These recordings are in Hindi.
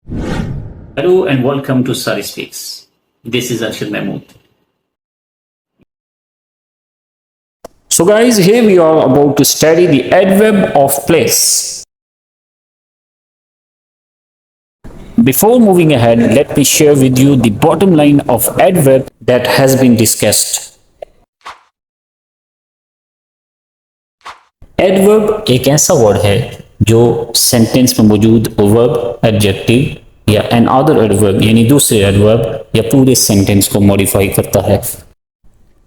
Hello and welcome to Sari Speaks. This is Arshad Mahmood. So guys, here we are about to study the adverb of place. Before moving ahead, let me share with you the bottom line of adverb that has been discussed. Adverb एक ऐसा वर्ड है जो सेंटेंस में मौजूद वर्ब, एडजेक्टिव या एन अदर एडवर्ब यानी दूसरे एडवर्ब या पूरे सेंटेंस को मॉडिफाई करता है।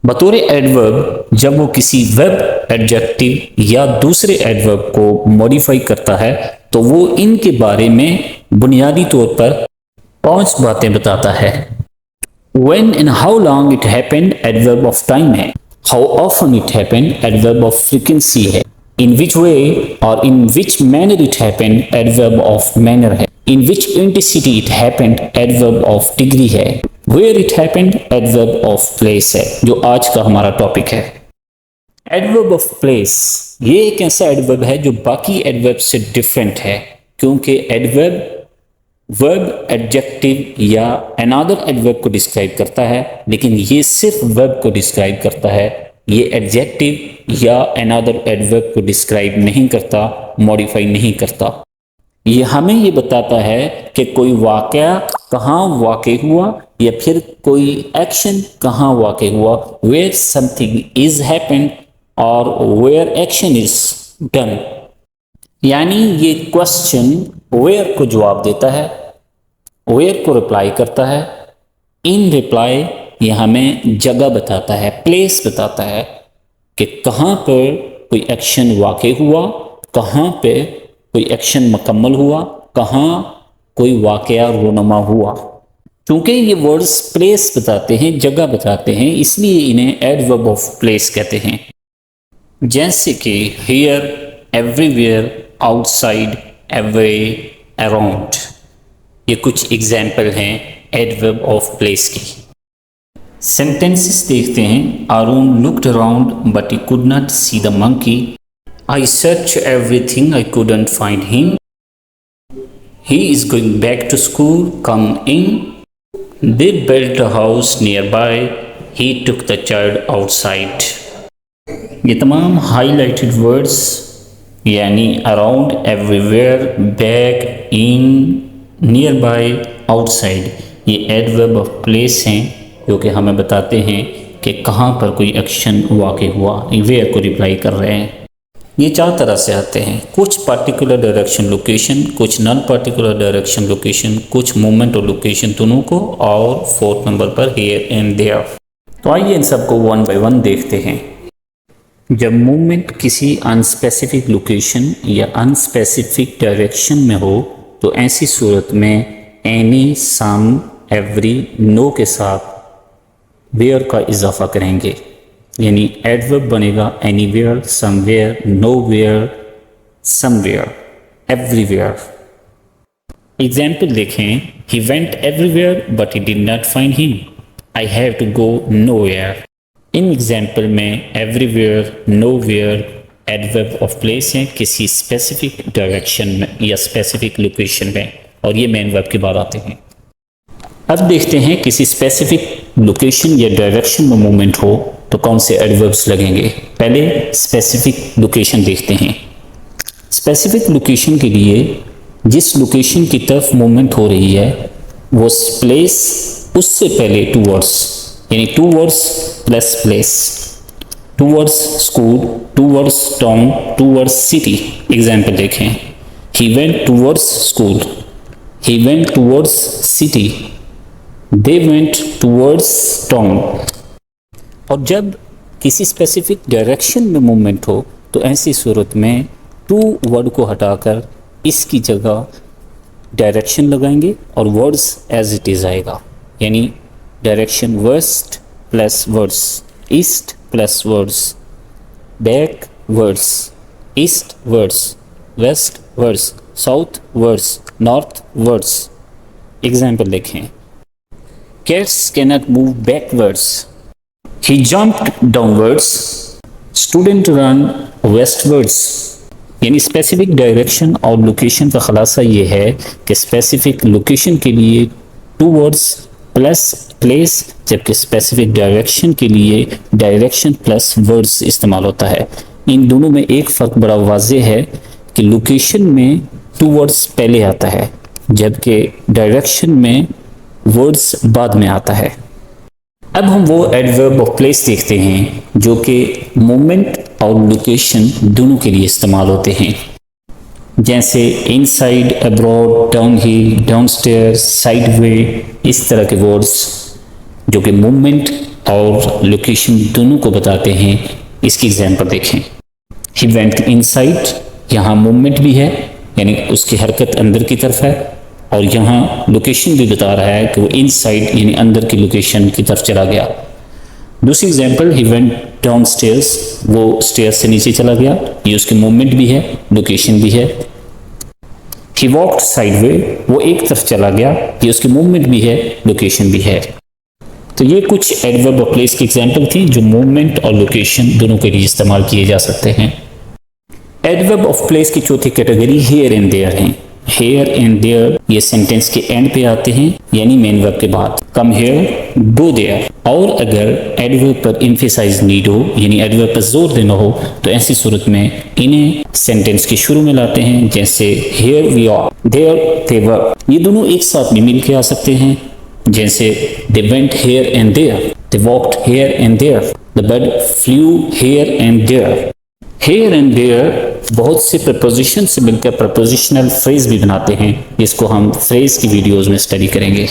बतौर एडवर्ब जब वो किसी वर्ब, एडजेक्टिव या दूसरे एडवर्ब को मॉडिफाई करता है तो वो इनके बारे में बुनियादी तौर पर 5 बातें बताता है। When and how long it happened, adverb of time है। How often it happened, adverb of frequency है। In which way or in which manner it happened, adverb of manner है। In which intensity it happened, adverb of degree है। Where it happened, adverb of place है, जो आज का हमारा टॉपिक है। adverb of place ये एक ऐसा adverb है जो बाकी adverb से डिफरेंट है, क्योंकि adverb वर्ब, एडजेक्टिव या अनदर एडवर्ब को डिस्क्राइब करता है, लेकिन ये सिर्फ वर्ब को डिस्क्राइब करता है। ये एडजेक्टिव या अनदर एडवर्ब को डिस्क्राइब नहीं करता, मॉडिफाई नहीं करता। ये हमें ये बताता है कि कोई वाकया कहाँ वाक़ हुआ या फिर कोई एक्शन कहाँ वाक़ हुआ, वेयर समथिंग इज हैपेंड और वेयर एक्शन इज डन। यानी ये क्वेश्चन वेयर को जवाब देता है, वेयर को रिप्लाई करता है। इन रिप्लाई ये हमें जगह बताता है, प्लेस बताता है कि कहाँ पर कोई एक्शन वाक़ हुआ, कहाँ पे कोई एक्शन मुकम्मल हुआ, कहाँ कोई वाक़या रोनमा हुआ। चूँकि ये वर्ड्स प्लेस बताते हैं, जगह बताते हैं, इसलिए इन्हें एडवर्ब ऑफ प्लेस कहते हैं। जैसे कि here, everywhere, outside, every, around. ये कुछ एग्जाम्पल हैं एडवर्ब ऑफ प्लेस की। सेंटेंसेस देखते हैं। Arun looked around but he could not see the monkey. I search everything, I couldn't find him. He is going back to school, come in. They built a house nearby, he took the child outside. ये तमाम हाईलाइटेड वर्ड्स यानी around, everywhere, back, in, nearby, outside, ये एडवर्ब ऑफ प्लेस हैं जो कि हमें बताते हैं कि कहाँ पर कोई एक्शन वाक़ हुआ, वेयर को रिप्लाई कर रहे हैं। ये 4 तरह से आते हैं, कुछ पार्टिकुलर डायरेक्शन लोकेशन, कुछ नॉन पार्टिकुलर डायरेक्शन लोकेशन, कुछ मोमेंट और लोकेशन दोनों को, और 4th नंबर पर हियर एंड देयर। तो आइए इन सबको 1 बाय 1 देखते हैं। जब मूवमेंट किसी अनस्पेसिफिक लोकेशन या अनस्पेसिफिक डायरेक्शन में हो तो ऐसी सूरत में एनी, सम, एवरी, नो के साथ वेयर का इजाफा करेंगे, यानी एडवर्ब बनेगा anywhere, somewhere, nowhere, somewhere, everywhere. Example देखें। He went everywhere but he did not find him. I have to go nowhere. इन एग्जाम्पल में everywhere, nowhere adverb of place हैं किसी स्पेसिफिक डायरेक्शन में या स्पेसिफिक लोकेशन में, और ये मेन वर्ब के बाद आते हैं। अब देखते हैं किसी स्पेसिफिक लोकेशन या डायरेक्शन में मूवमेंट हो तो कौन से एडवर्ब्स लगेंगे। पहले स्पेसिफिक लोकेशन देखते हैं। स्पेसिफिक लोकेशन के लिए जिस लोकेशन की तरफ मूवमेंट हो रही है वो प्लेस, उससे पहले टूवर्ड्स, यानी towards plus place. Towards school, towards town, towards city. Example देखें। He went towards school, he went towards city, they went towards town. और जब किसी स्पेसिफिक डायरेक्शन में मूवमेंट हो तो ऐसी सूरत में टू वर्ड को हटाकर इसकी जगह डायरेक्शन लगाएंगे और वर्ड्स एज इट इज़ आएगा, यानी direction west plus wards, east plus wards, backwards, eastwards, westwards, southwards, northwards. Example देखें। Cats cannot move backwards. He jumped downwards. Student run westwards. यानी स्पेसिफिक डायरेक्शन और लोकेशन का खुलासा ये है कि स्पेसिफिक लोकेशन के लिए टू वर्ड्स प्लस प्लेस, जबकि स्पेसिफिक डायरेक्शन के लिए डायरेक्शन प्लस वर्ड्स इस्तेमाल होता है। इन दोनों में एक फ़र्क बड़ा वाज़ेह है कि लोकेशन में टू वर्ड्स पहले आता है, जबकि डायरेक्शन में वर्ड्स बाद में आता है। अब हम वो एडवर्ब ऑफ प्लेस देखते हैं जो कि मोमेंट और लोकेशन दोनों के लिए इस्तेमाल होते हैं, जैसे inside, abroad, downhill, downstair, sideway, इस तरह के वर्ड्स जो कि मूवमेंट और लोकेशन दोनों को बताते हैं। इसकी एग्जांपल देखें। ही वेंट इनसाइड, यहाँ मूवमेंट भी है यानी उसकी हरकत अंदर की तरफ है, और यहाँ लोकेशन भी बता रहा है कि वो इनसाइड यानी अंदर की लोकेशन की तरफ चला गया। दूसरी example, he went down stairs, वो स्टेयर्स से नीचे चला गया, ये उसकी मूवमेंट भी है, लोकेशन भी है। ही वॉक्ड साइडवे, वो एक तरफ चला गया, ये उसकी मूवमेंट भी है, लोकेशन भी है। तो ये कुछ एडवर्ब ऑफ प्लेस की एग्जांपल थी जो मूवमेंट और लोकेशन दोनों के लिए इस्तेमाल किए जा सकते हैं। एडवर्ब ऑफ प्लेस की चौथी कैटेगरी हियर एंड देयर है। हेयर एंड देयर ये सेंटेंस के एंड पे आते हैं, यानी मेन वर्ब के बाद। Come here, go there. और अगर एडवर्ब पर एम्फेसाइज नीड हो यानी एडवर्ब पर जोर देना हो तो ऐसी सूरत में इन्हें सेंटेंस के शुरू में लाते हैं, जैसे here we are, there they were. ये दोनों एक साथ भी मिल के आ सकते हैं, जैसे they went here and there, they walked here and there, the bird flew here and there. Here and there बहुत से प्रपोजिशन से मिलकर प्रपोजिशनल फ्रेज भी बनाते हैं, जिसको हम फ्रेज की वीडियोस में स्टडी करेंगे।